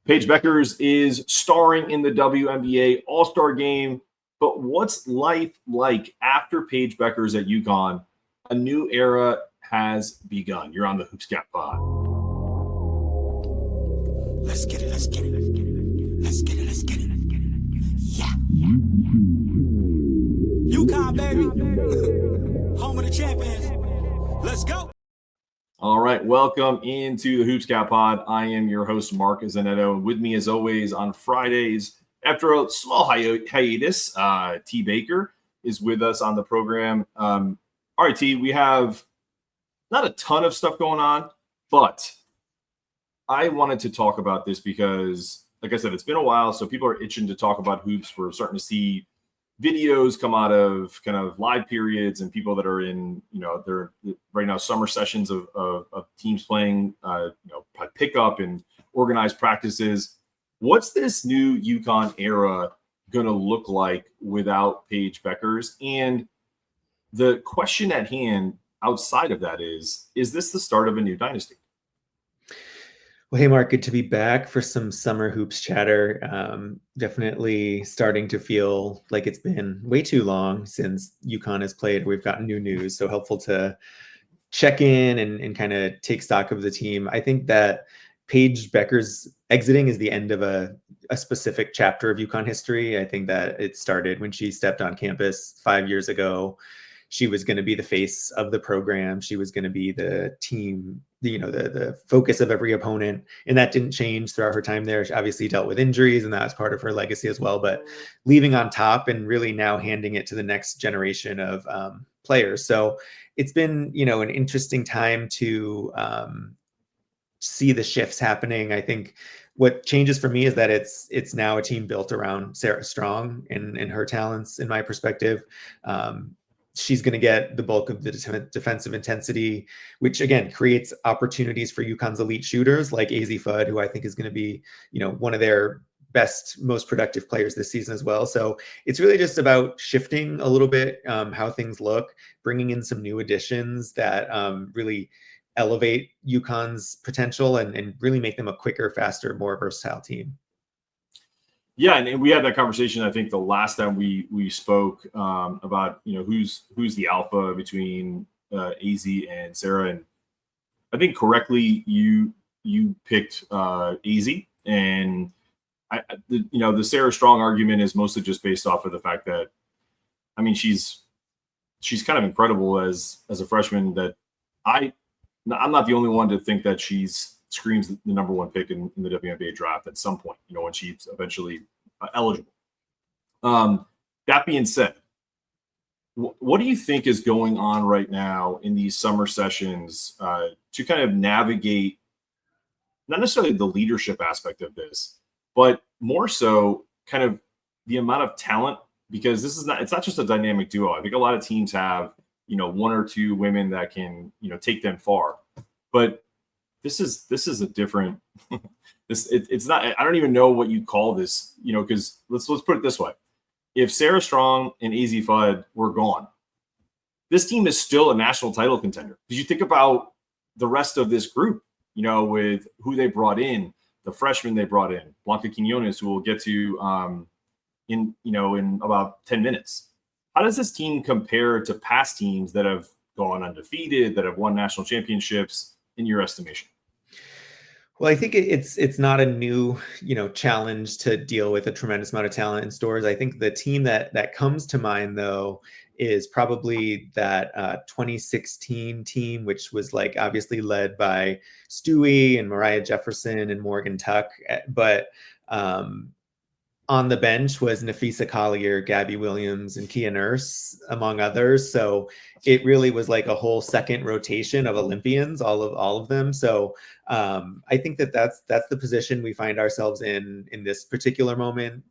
Paige Beckers is starring in the WNBA All-Star game. But what's life like after Paige Beckers at UConn? A new era has begun. You're on the Hoopscat Pod. Let's get it. Let's get it. Let's get it. Let's get it. Yeah. UConn, baby. Home of the champions. Let's go. All right. Welcome into the Hoopscat Pod. I am your host, Mark Zanetto. And with me, as always, on Fridays, after a small hiatus, T. Baker is with us on the program. All right, T, we have not a ton of stuff going on, but I wanted to talk about this because, like I said, it's been a while, so people are itching to talk about hoops. We're starting to see videos come out of kind of live periods and people that are in, they're right now summer sessions of teams playing, pickup and organized practices. What's this new UConn era going to look like without Paige Beckers? And the question at hand outside of that is this the start of a new dynasty? Well, hey, Mark, good to be back for some summer hoops chatter. Definitely starting to feel like it's been way too long since UConn has played. We've gotten new news, so helpful to check in and kind of take stock of the team. I think that Paige Beckers exiting is the end of a specific chapter of UConn history. I think that it started when she stepped on campus 5 years ago. She was going to be the face of the program. She was going to be the team, the focus of every opponent. And that didn't change throughout her time there. She obviously dealt with injuries, and that was part of her legacy as well. But leaving on top and really now handing it to the next generation of players. So it's been, an interesting time to see the shifts happening. I think what changes for me is that it's now a team built around Sarah Strong and her talents, in my perspective. She's going to get the bulk of the defensive intensity, which again creates opportunities for UConn's elite shooters like Azzi Fudd, who I think is going to be, one of their best, most productive players this season as well. So it's really just about shifting a little bit how things look, bringing in some new additions that really elevate UConn's potential and really make them a quicker, faster, more versatile team. Yeah, and we had that conversation, I think, the last time we spoke about, who's the alpha between AZ and Sarah. And I think correctly you picked AZ. And the Sarah Strong argument is mostly just based off of the fact that, I mean, she's kind of incredible as a freshman. That I'm not the only one to think that she's screams the number one pick in the WNBA draft at some point, when she's eventually eligible. That being said, what do you think is going on right now in these summer sessions to kind of navigate not necessarily the leadership aspect of this, but more so kind of the amount of talent? Because it's not just a dynamic duo. I think a lot of teams have, one or two women that can, take them far. But this is a different it's not, I don't even know what you call this, because let's put it this way. If Sarah Strong and Azzi Fudd were gone, this team is still a national title contender. Because you think about the rest of this group, with who they brought in, the freshmen they brought in, Blanca Quiñonez, who we'll get to in about 10 minutes. How does this team compare to past teams that have gone undefeated, that have won national championships, in your estimation? Well, I think it's not a new, challenge to deal with a tremendous amount of talent in stores. I think the team that comes to mind, though, is probably that 2016 team, which was obviously led by Stewie and Mariah Jefferson and Morgan Tuck. But on the bench was Nafisa Collier, Gabby Williams, and Kia Nurse, among others. So it really was like a whole second rotation of Olympians, all of them. So I think that's the position we find ourselves in this particular moment,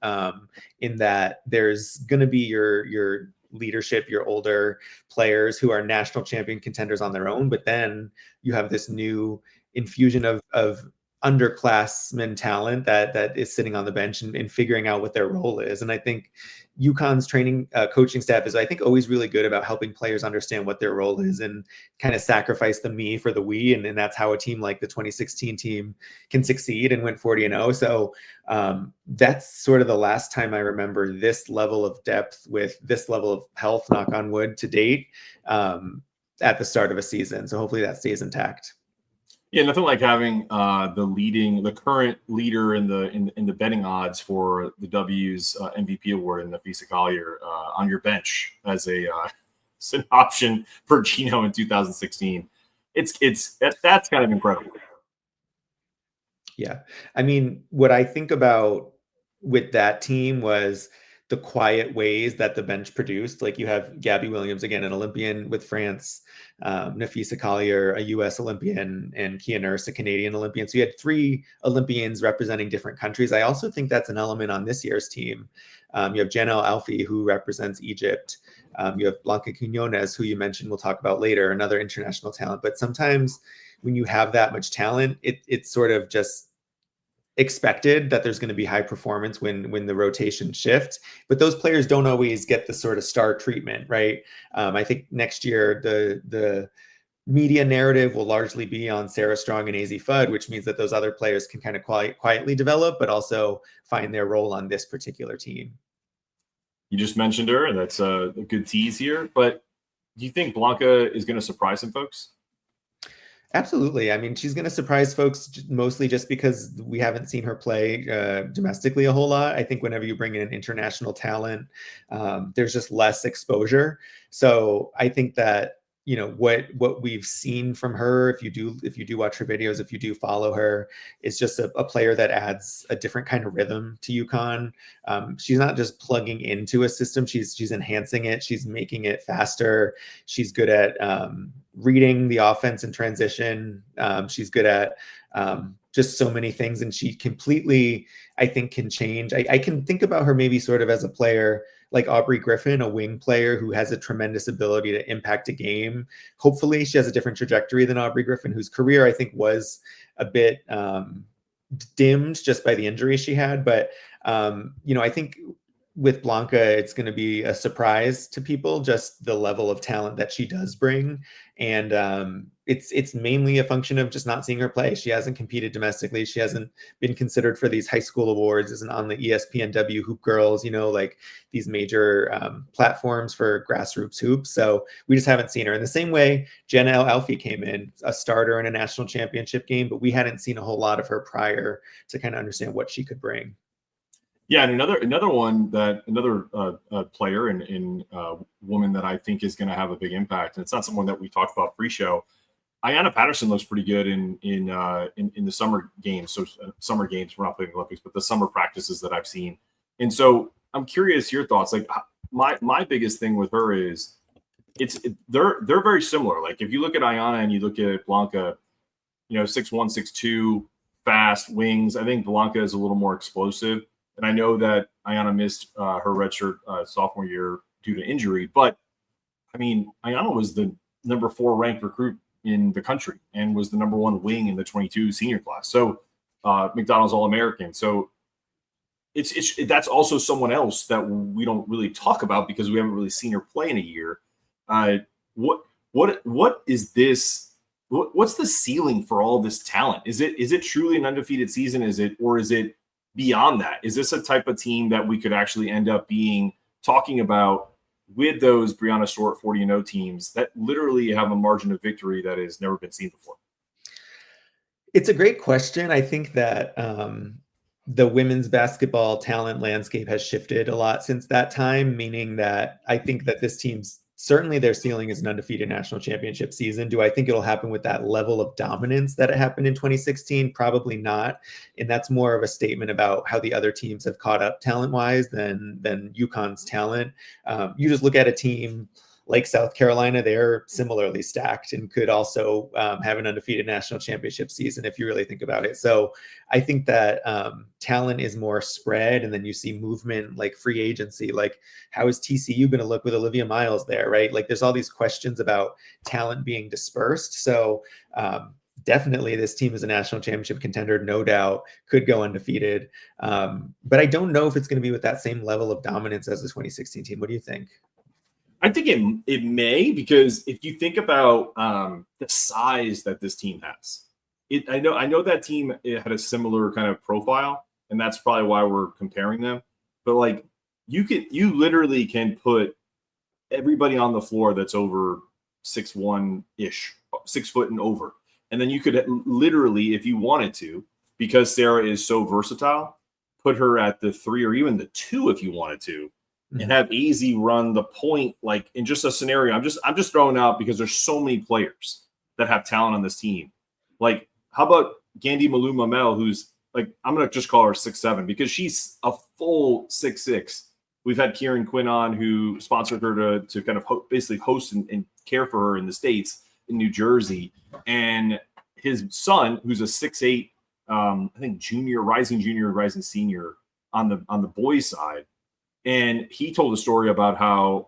in that there's going to be your leadership, your older players who are national champion contenders on their own, but then you have this new infusion of underclassmen talent that is sitting on the bench and figuring out what their role is. And I think UConn's coaching staff is, I think, always really good about helping players understand what their role is and kind of sacrifice the me for the we. And that's how a team like the 2016 team can succeed and win 40-0. So that's sort of the last time I remember this level of depth with this level of health, knock on wood, to date at the start of a season. So hopefully that stays intact. Yeah, nothing like having the current leader in the betting odds for the W's MVP award in Nafisa Collier on your bench as an option for Gino in 2016. That's kind of incredible. Yeah, I mean, what I think about with that team was the quiet ways that the bench produced. Like you have Gabby Williams, again, an Olympian with France, Nafisa Collier, a U.S. Olympian, and Kia Nurse, a Canadian Olympian. So you had 3 Olympians representing different countries. I also think that's an element on this year's team. You have Jen Alfie, who represents Egypt. You have Blanca Quiñonez, who you mentioned we'll talk about later, another international talent. But sometimes when you have that much talent, it's sort of just expected that there's going to be high performance when the rotation shifts, but those players don't always get the sort of star treatment, right? I think next year the media narrative will largely be on Sarah Strong and Azzi Fudd, which means that those other players can kind of quietly develop, but also find their role on this particular team. You just mentioned her, and that's a good tease here. But do you think Blanca is going to surprise some folks? Absolutely. I mean, she's going to surprise folks mostly just because we haven't seen her play domestically a whole lot. I think whenever you bring in an international talent, there's just less exposure. So I think that, you know, what we've seen from her, if you do watch her videos, if you do follow her, is just a player that adds a different kind of rhythm to UConn. She's not just plugging into a system; she's enhancing it. She's making it faster. She's good at reading the offense in transition. She's good at just so many things, and she completely, I think, can change. I can think about her maybe sort of as a player like Aubrey Griffin, a wing player who has a tremendous ability to impact a game. Hopefully she has a different trajectory than Aubrey Griffin, whose career I think was a bit dimmed just by the injury she had. But, you know, I think with Blanca, it's going to be a surprise to people, just the level of talent that she does bring. And it's mainly a function of just not seeing her play. She hasn't competed domestically. She hasn't been considered for these high school awards, isn't on the ESPNW Hoop Girls, you know, like these major platforms for grassroots hoops. So we just haven't seen her. In the same way, Jenna Alfie came in, a starter in a national championship game, but we hadn't seen a whole lot of her prior to kind of understand what she could bring. Yeah, and another player and woman that I think is going to have a big impact, and it's not someone that we talked about pre-show. Ayanna Patterson looks pretty good in the summer games. So summer games, we're not playing the Olympics, but the summer practices that I've seen. And so I'm curious your thoughts. Like my biggest thing with her is they're very similar. Like if you look at Ayanna and you look at Blanca, you know, 6'1", 6'2", fast wings. I think Blanca is a little more explosive. And I know that Ayanna missed her redshirt sophomore year due to injury, but I mean, Ayanna was the number 4 ranked recruit in the country and was the number 1 wing in the 22 senior class. So McDonald's All-American. So that's also someone else that we don't really talk about because we haven't really seen her play in a year. What is this? What's the ceiling for all this talent? Is it truly an undefeated season? Is it beyond that? Is this a type of team that we could actually end up talking about with those Brianna Stewart 40-0 teams that literally have a margin of victory that has never been seen before? It's a great question. I think that the women's basketball talent landscape has shifted a lot since that time, meaning that I think that this team's certainly their ceiling is an undefeated national championship season. Do I think it'll happen with that level of dominance that it happened in 2016? Probably not. And that's more of a statement about how the other teams have caught up talent-wise than UConn's talent. You just look at a team like South Carolina, they're similarly stacked and could also have an undefeated national championship season if you really think about it. So I think that talent is more spread, and then you see movement like free agency. Like, how is TCU going to look with Olivia Miles there, right? Like, there's all these questions about talent being dispersed. So definitely this team is a national championship contender, no doubt, could go undefeated. But I don't know if it's going to be with that same level of dominance as the 2016 team. What do you think? I think it may, because if you think about the size that this team has, I know that team had a similar kind of profile, and that's probably why we're comparing them. But like you literally can put everybody on the floor that's over 6'1" ish, 6 foot and over, and then you could literally, if you wanted to, because Sarah is so versatile, put her at the 3 or even the 2 if you wanted to. And have Azzi run the point, like in just a scenario. I'm just throwing out because there's so many players that have talent on this team. Like, how about Gandhi Malou-Mamel, who's like, I'm gonna just call her 6'7" because she's a full 6'6". We've had Kieran Quinn on, who sponsored her to kind of basically host and care for her in the States, in New Jersey, and his son, who's a 6'8", I think rising senior on the boys' side. And he told a story about how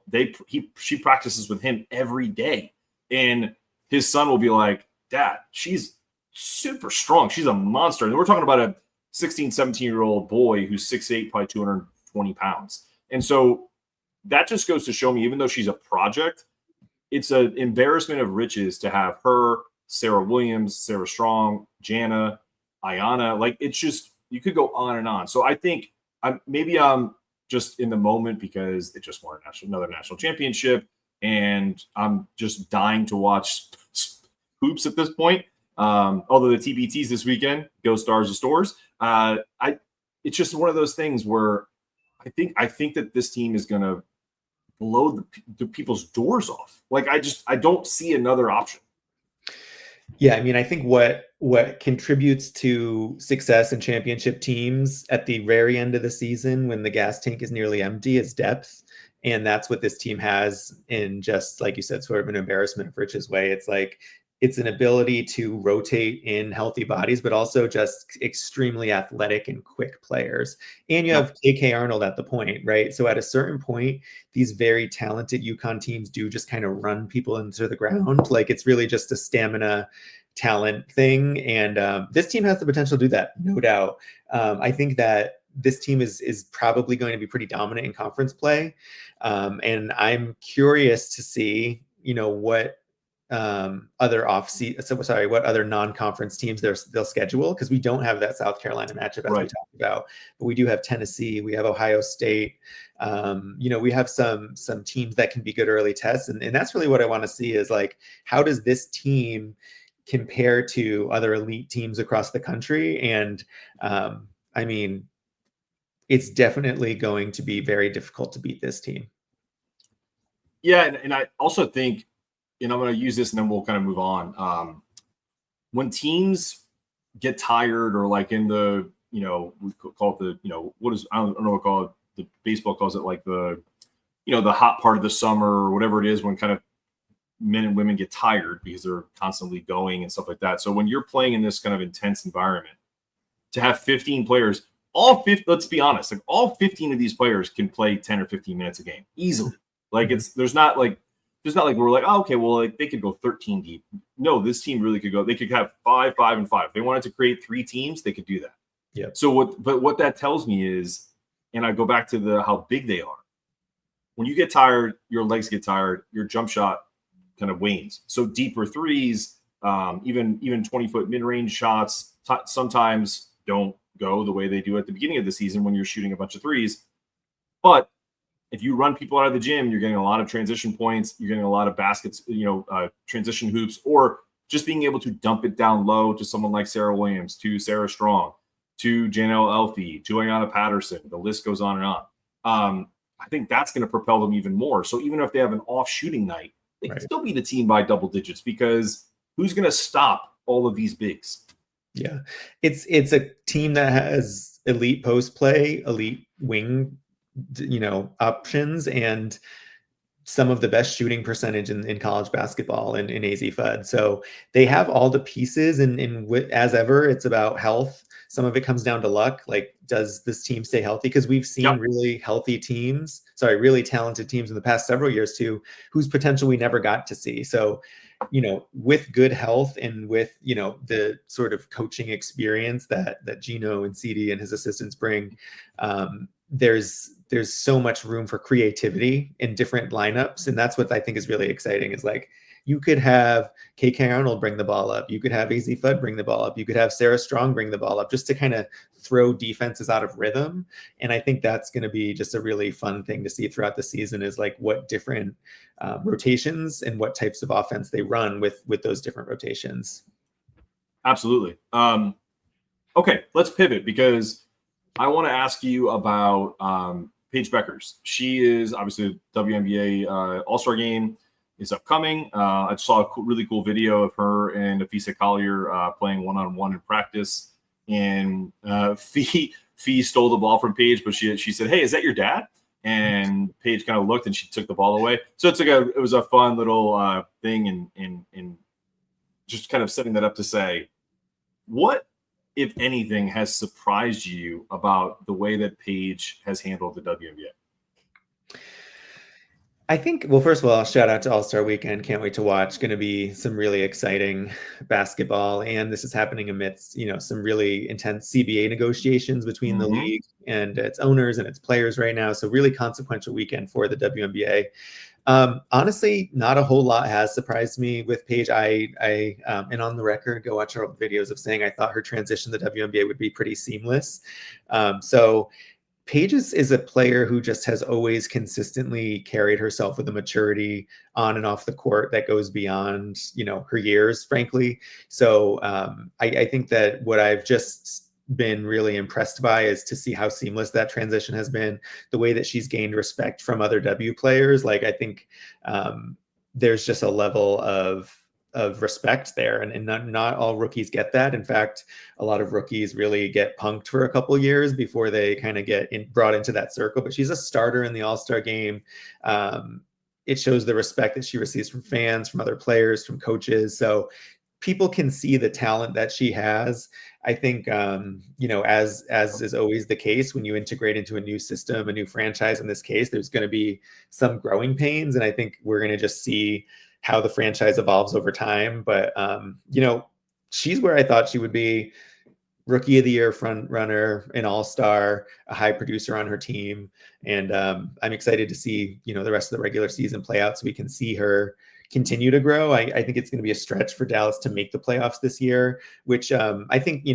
she practices with him every day. And his son will be like, Dad, she's super strong. She's a monster. And we're talking about a 16, 17-year-old boy who's 6'8", probably 220 pounds. And so that just goes to show me, even though she's a project, it's an embarrassment of riches to have her, Sarah Williams, Sarah Strong, Jana, Ayanna. Like, it's just, you could go on and on. So I think maybe I'm just in the moment because it just won another national championship, and I'm just dying to watch hoops at this point. Although the TBTs this weekend, go Stars to Stores. It's just one of those things where I think that this team is going to blow the people's doors off. Like, I don't see another option. Yeah, I mean, I think what contributes to success in championship teams at the very end of the season, when the gas tank is nearly empty, is depth. And that's what this team has in, just like you said, sort of an embarrassment of riches way. It's like, it's an ability to rotate in healthy bodies, but also just extremely athletic and quick players. And you have KK Arnold at the point, right? So at a certain point, these very talented UConn teams do just kind of run people into the ground. Like, it's really just a stamina talent thing. And this team has the potential to do that, no doubt. I think that this team is probably going to be pretty dominant in conference play. And I'm curious to see, what other what other non-conference teams they'll schedule, because we don't have that South Carolina matchup as we talked about, but we do have Tennessee, we have Ohio State, we have some teams that can be good early tests, and that's really what I want to see is, like, how does this team compare to other elite teams across the country? And I mean, it's definitely going to be very difficult to beat this team. Yeah, and I also think, and I'm going to use this and then we'll kind of move on. When teams get tired, or like in the, we call it the, I don't know what to call it. The baseball calls it like the hot part of the summer, or whatever it is, when kind of men and women get tired because they're constantly going and stuff like that. So when you're playing in this kind of intense environment, to have 15 players, let's be honest, like all 15 of these players can play 10 or 15 minutes a game easily. Like, there's not like we're like, oh, okay, well, like they could go 13 deep. No, this team really could go. They could have 5, 5, and 5. If they wanted to create 3 teams, they could do that. Yeah. So what that tells me is, and I go back to how big they are. When you get tired, your legs get tired, your jump shot kind of wanes. So deeper threes, even 20-foot mid-range shots sometimes don't go the way they do at the beginning of the season when you're shooting a bunch of threes. But if you run people out of the gym, you're getting a lot of transition points. You're getting a lot of baskets, transition hoops, or just being able to dump it down low to someone like Sarah Williams, to Sarah Strong, to Janelle Elfie, to Ayanna Patterson. The list goes on and on. I think that's going to propel them even more. So even if they have an off shooting night, they can still beat the team by double digits, because who's going to stop all of these bigs? Yeah, it's a team that has elite post play, elite wing, options, and some of the best shooting percentage in college basketball in Azzi Fudd. So they have all the pieces, and as ever, it's about health. Some of it comes down to luck. Like, does this team stay healthy? Because we've seen really talented teams in the past several years too, whose potential we never got to see. So with good health and with, the sort of coaching experience that Gino and CD and his assistants bring, there's so much room for creativity in different lineups. And that's what I think is really exciting, is like, you could have KK Arnold bring the ball up. You could have Azzi Fudd bring the ball up. You could have Sarah Strong bring the ball up, just to kind of throw defenses out of rhythm. And I think that's going to be just a really fun thing to see throughout the season, is like what different rotations and what types of offense they run with those different rotations. Absolutely. Okay, let's pivot, because I want to ask you about Paige Beckers. She is obviously the WNBA All-Star game is upcoming. I saw a really cool video of her and Afisa Collier playing one-on-one in practice, and Fee stole the ball from Paige, but she said, "Hey, is that your dad?" And Paige kind of looked and she took the ball away. So it was a fun little thing, and just kind of setting that up to say, what, if anything, has surprised you about the way that Paige has handled the WNBA? I think, well, first of all, shout out to All-Star Weekend. Can't wait to watch. Going to be some really exciting basketball. And this is happening amidst, some really intense CBA negotiations between the league and its owners and its players right now. So really consequential weekend for the WNBA. Honestly, not a whole lot has surprised me with Paige. And on the record, go watch her videos of saying I thought her transition to the WNBA would be pretty seamless. So Paige is a player who just has always consistently carried herself with a maturity on and off the court that goes beyond, her years, frankly. So I think that what I've just been really impressed by is to see how seamless that transition has been, the way that she's gained respect from other W players. Like, I think there's just a level of respect there, and not all rookies get that. In fact, a lot of rookies really get punked for a couple of years before they kind of get brought into that circle. But she's a starter in the All-Star game. It shows the respect that she receives from fans, from other players, from coaches. So people can see the talent that she has. I think, as is always the case when you integrate into a new system, a new franchise in this case, there's going to be some growing pains. And I think we're going to just see how the franchise evolves over time. But, she's where I thought she would be. Rookie of the year front runner, an all-star, a high producer on her team. And I'm excited to see, the rest of the regular season play out so we can see her continue to grow. I think it's going to be a stretch for Dallas to make the playoffs this year, which I think,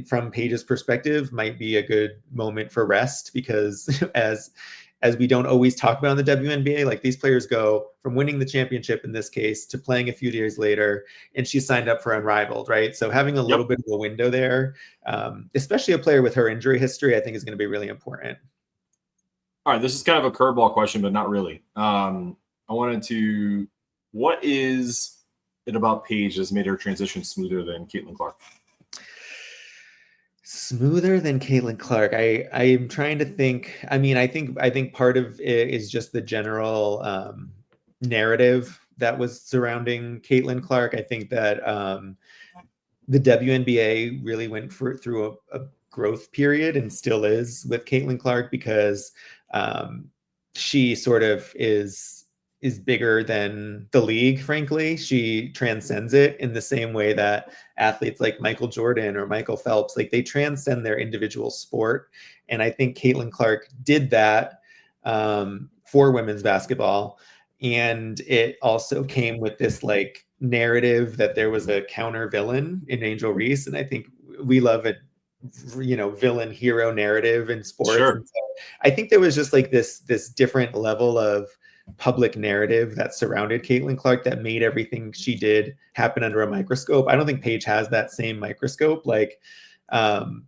from Paige's perspective, might be a good moment for rest, because as we don't always talk about in the WNBA, like, these players go from winning the championship in this case to playing a few years later, and she signed up for Unrivaled, right? So having a little bit of a window there, especially a player with her injury history, I think is going to be really important. All right, this is kind of a curveball question, but not really. What is it about Paige that's made her transition smoother than Caitlin Clark? Smoother than Caitlin Clark. I'm trying to think. I mean, I think part of it is just the general narrative that was surrounding Caitlin Clark. I think that the WNBA really went through a growth period, and still is, with Caitlin Clark, because she sort of is bigger than the league, frankly. She transcends it in the same way that athletes like Michael Jordan or Michael Phelps, like, they transcend their individual sport. And I think Caitlin Clark did that for women's basketball. And it also came with this like narrative that there was a counter villain in Angel Reese. And I think we love a villain hero narrative in sports. Sure. And so I think there was just like this different level of public narrative that surrounded Caitlin Clark that made everything she did happen under a microscope. I don't think Paige has that same microscope. Like,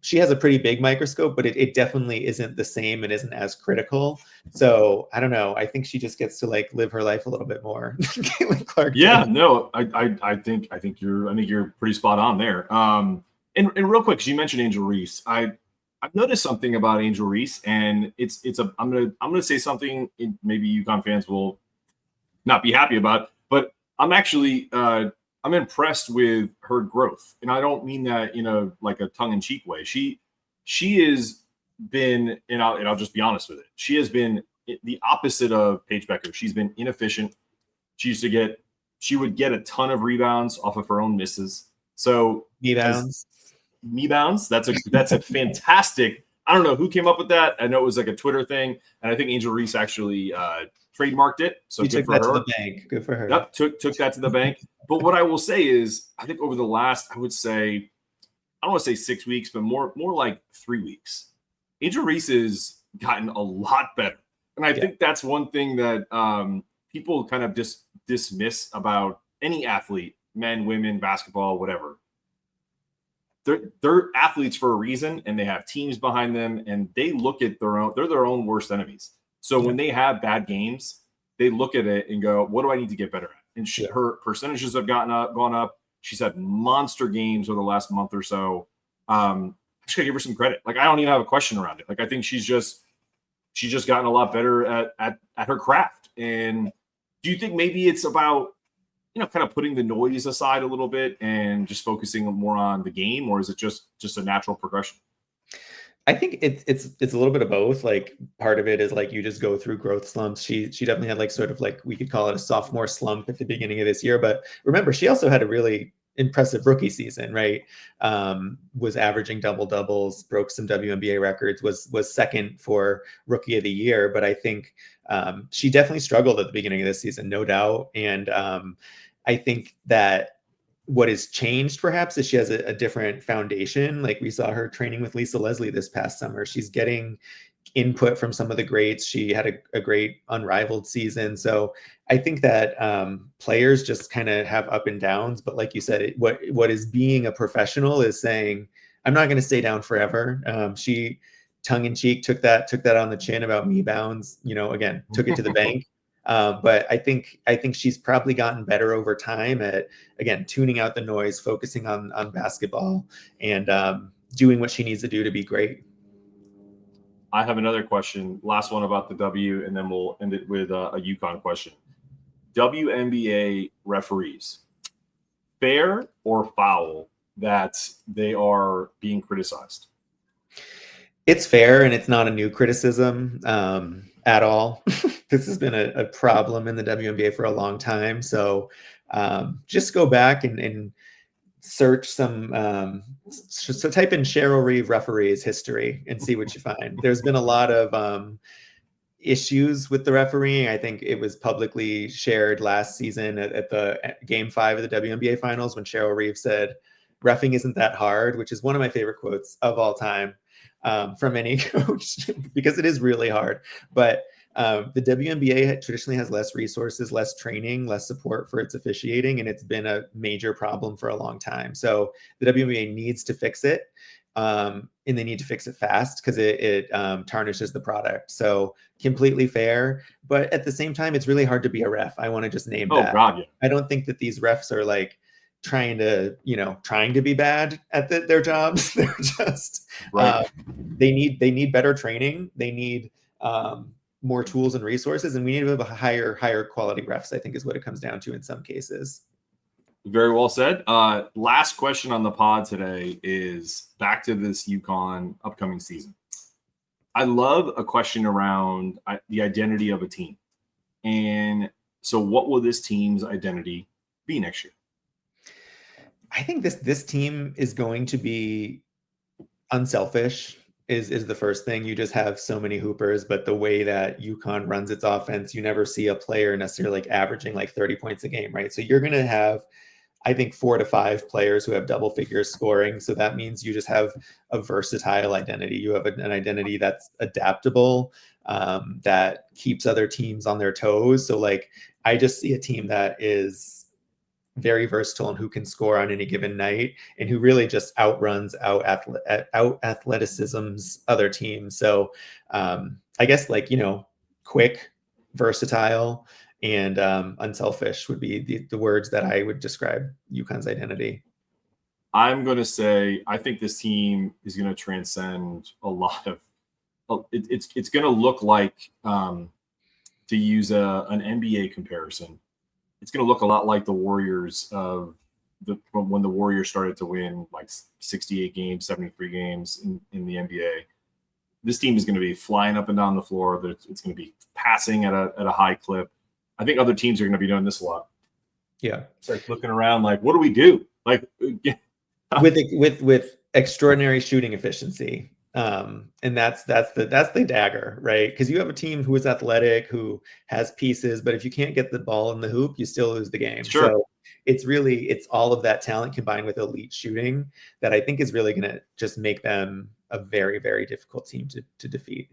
she has a pretty big microscope, but it definitely isn't the same and isn't as critical. So I don't know. I think she just gets to like live her life a little bit more. Caitlin Clark. Yeah, no, I think you're pretty spot on there. And real quick, 'cause you mentioned Angel Reese, I've noticed something about Angel Reese, and I'm gonna say something maybe UConn fans will not be happy about, but I'm actually I'm impressed with her growth, and I don't mean that in a like a tongue-in-cheek way. She has been, and I'll just be honest with it, she has been the opposite of Paige Beckers. She's been inefficient. She used to get she would get a ton of rebounds off of her own misses. So Rebounds. That's a fantastic. I don't know who came up with that. I know it was like a Twitter thing, and I think Angel Reese actually trademarked it. So She good took for that her. to the bank. Good for her. Yep, took that to the bank. But what I will say is, I think over the last, I would say, I don't want to say 6 weeks, but more like 3 weeks, Angel Reese has gotten a lot better. And I think that's one thing that people kind of just dismiss about any athlete, men, women, basketball, whatever. They're athletes for a reason, and they have teams behind them, and they look at they're their own worst enemies. So when they have bad games, they look at it and go, what do I need to get better at? And her percentages have gone up. She's had monster games over the last month or so. I'm just gonna give her some credit. Like, I don't even have a question around it. Like, I think she's just gotten a lot better at her craft. And do you think maybe it's about, kind of putting the noise aside a little bit and just focusing more on the game, or is it just a natural progression? I think it's a little bit of both. Like, part of it is like you just go through growth slumps. She definitely had like sort of like, we could call it a sophomore slump at the beginning of this year. But remember, she also had a really impressive rookie season, right? Was averaging double doubles, broke some WNBA records, was second for rookie of the year. But I think she definitely struggled at the beginning of this season, no doubt. And I think that what has changed perhaps is she has a different foundation. Like, we saw her training with Lisa Leslie this past summer. She's getting input from some of the greats. She had a great unrivaled season. So I think that players just kind of have up and downs. But like you said, what is being a professional is saying, I'm not going to stay down forever. She tongue in cheek took that on the chin about me bounds, again, took it to the bank. But I think she's probably gotten better over time at, again, tuning out the noise, focusing on basketball, and doing what she needs to do to be great. I have another question, last one about the W, and then we'll end it with a UConn question. WNBA referees, fair or foul that they are being criticized? It's fair, and it's not a new criticism at all. This has been a problem in the WNBA for a long time. So just go back and search some, so type in Cheryl Reeve referees history and see what you find. There's been a lot of issues with the refereeing. I think it was publicly shared last season at the Game 5 of the WNBA Finals when Cheryl Reeve said, "Reffing isn't that hard," which is one of my favorite quotes of all time from any coach, because it is really hard. But the WNBA traditionally has less resources, less training, less support for its officiating, and it's been a major problem for a long time. So the WNBA needs to fix it, and they need to fix it fast, because it tarnishes the product. So completely fair, but at the same time, it's really hard to be a ref. I want to just name that. God, yeah. I don't think that these refs are like trying to be bad at their jobs. They're just right. They need better training. They need more tools and resources, and we need to have a higher quality refs, I think, is what it comes down to in some cases. Very well said. Last question on the pod today is back to this UConn upcoming season. I love a question around the identity of a team. And so what will this team's identity be next year? I think this team is going to be unselfish. Is the first thing. You just have so many hoopers, but the way that UConn runs its offense, you never see a player necessarily like averaging like 30 points a game, right? So you're going to have, I think, 4 to 5 players who have double figures scoring. So that means you just have a versatile identity. You have an identity that's adaptable, that keeps other teams on their toes. So like, I just see a team that is very versatile and who can score on any given night, and who really just out athleticism's other teams. So I guess quick, versatile, and unselfish would be the words that I would describe UConn's identity. I'm going to say, I think this team is going to transcend a lot of, it's going to look like, to use an NBA comparison, it's going to look a lot like the Warriors when the Warriors started to win like 68 games, 73 games in the NBA. This team is going to be flying up and down the floor. It's going to be passing at a high clip. I think other teams are going to be doing this a lot. Yeah. It's like looking around like, what do we do? Like with extraordinary shooting efficiency. And that's the dagger, right? Because you have a team who is athletic, who has pieces, but if you can't get the ball in the hoop, you still lose the game. Sure. So it's all of that talent combined with elite shooting that I think is really going to just make them a very, very difficult team to defeat.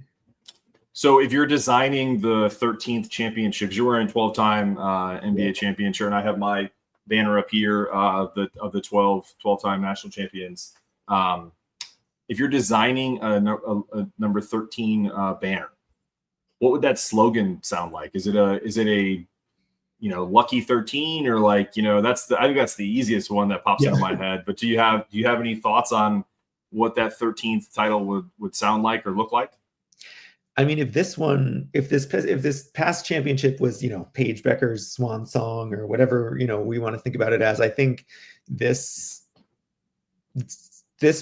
So if you're designing the 13th championships, you're wearing 12-time NBA champion shirt, and I have my banner up here of the 12-time national champions. If you're designing a number 13 banner, what would that slogan sound like? Is it a lucky 13, or like, I think that's the easiest one that pops into my head. But do you have any thoughts on what that 13th title would sound like or look like? I mean, if this past championship was, Paige Beckers' swan song or whatever, we want to think about it as, I think this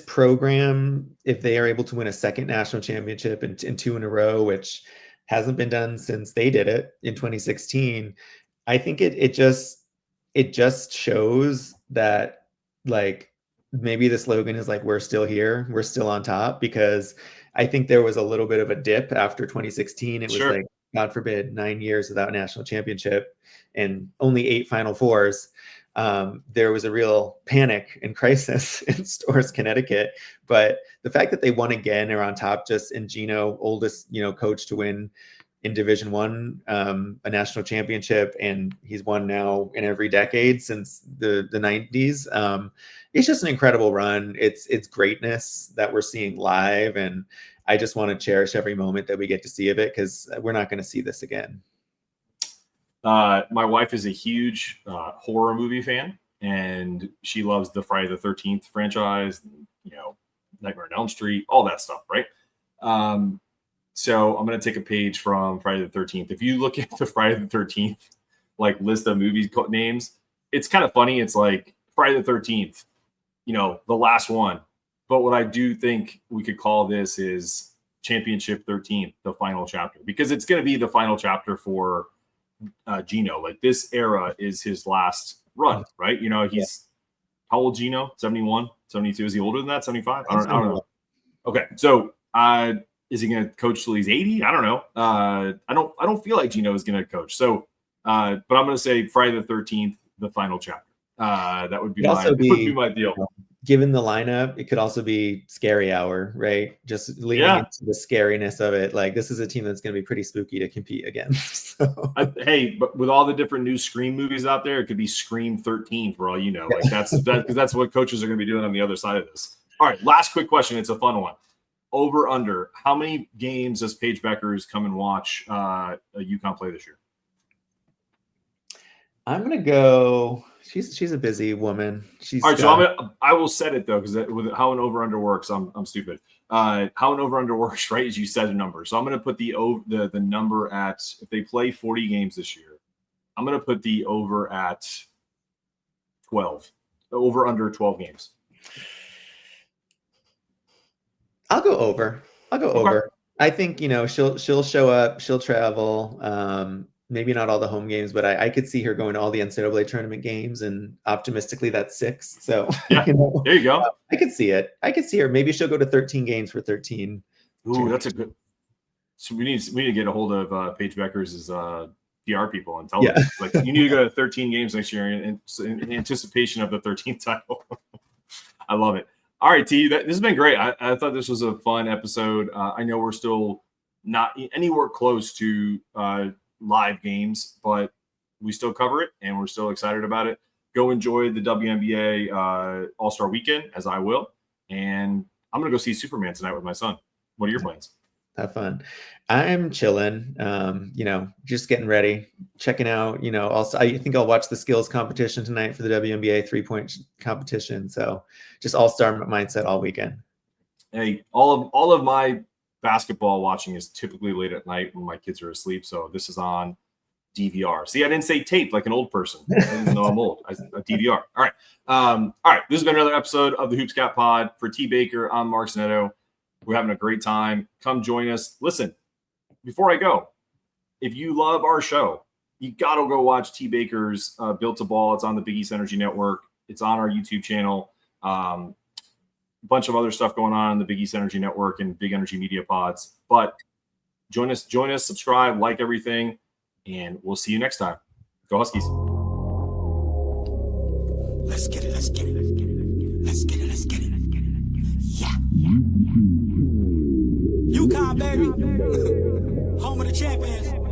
program, if they are able to win a second national championship in 2 in a row, which hasn't been done since they did it in 2016, I think it just shows that, like, maybe the slogan is like, we're still here, we're still on top, because I think there was a little bit of a dip after 2016. It was like, God forbid, 9 years without a national championship and only 8 Final Fours. There was a real panic and crisis in Storrs, Connecticut. But the fact that they won again, are on top, just in Gino, oldest coach to win in Division I, a national championship, and he's won now in every decade since the 90s. It's just an incredible run. It's greatness that we're seeing live, and I just want to cherish every moment that we get to see of it, because we're not going to see this again. My wife is a huge horror movie fan, and she loves the Friday the 13th franchise, Nightmare on Elm Street, all that stuff, right? So I'm going to take a page from Friday the 13th. If you look at the Friday the 13th, like, list of movie names, it's kind of funny. It's like Friday the 13th, the last one. But what I do think we could call this is Championship 13th, the final chapter, because it's going to be the final chapter for Gino. Like, this era is his last run, right? He's how old, Gino? 71, 72? Is he older than that? 75? I don't know. Okay. So, is he going to coach till he's 80? I don't know. I don't feel like Gino is going to coach. So, but I'm going to say Friday the 13th, the final chapter. That would be my deal. Given the lineup, it could also be Scary Hour, right? Just leaning into the scariness of it. Like, this is a team that's going to be pretty spooky to compete against. So. But with all the different new Scream movies out there, it could be Scream 13 for all you know. Like, because that's what coaches are going to be doing on the other side of this. All right, last quick question. It's a fun one. Over under. How many games does Paige Beckers come and watch UConn play this year? I'm gonna go. She's a busy woman. All right, so I will set it though, because with how an over under works, I'm stupid. How an over under works, right? Is you set a number. So I'm gonna put the number at, if they play 40 games this year, I'm gonna put the over at 12. Over under 12 games. I'll go over. Over. I think she'll show up. She'll travel. Maybe not all the home games, but I could see her going to all the NCAA tournament games, and optimistically that's 6. So there you go. I could see it. I could see her. Maybe she'll go to 13 games for 13. Ooh, that's a good. So we need to get a hold of Paige Beckers' PR people and tell them, like, you need to go to 13 games next year in anticipation of the 13th title. I love it. All right, T, this has been great. I thought this was a fun episode. I know we're still not anywhere close to live games, but we still cover it, and we're still excited about it. Go enjoy the WNBA All-Star weekend, as I will. And I'm going to go see Superman tonight with my son. What are your plans? Have fun. I'm chilling, just getting ready, checking out, also, I think I'll watch the skills competition tonight for the WNBA 3-point competition. So just all-star mindset all weekend. Hey, all of my basketball watching is typically late at night when my kids are asleep. So this is on DVR. See, I didn't say tape like an old person, even though I'm old. I DVR. All right. This has been another episode of the Hoops Cat Pod. For T Baker, I'm Mark Zanetto. We're having a great time. Come join us. Listen, before I go, if you love our show, you got to go watch T. Baker's Built to Ball. It's on the Big East Energy Network. It's on our YouTube channel. A bunch of other stuff going on the Big East Energy Network and Big Energy Media Pods. But join us, subscribe, like everything, and we'll see you next time. Go Huskies. Let's get it. Let's get it. Let's get it. Let's get it. Yeah. UConn, baby.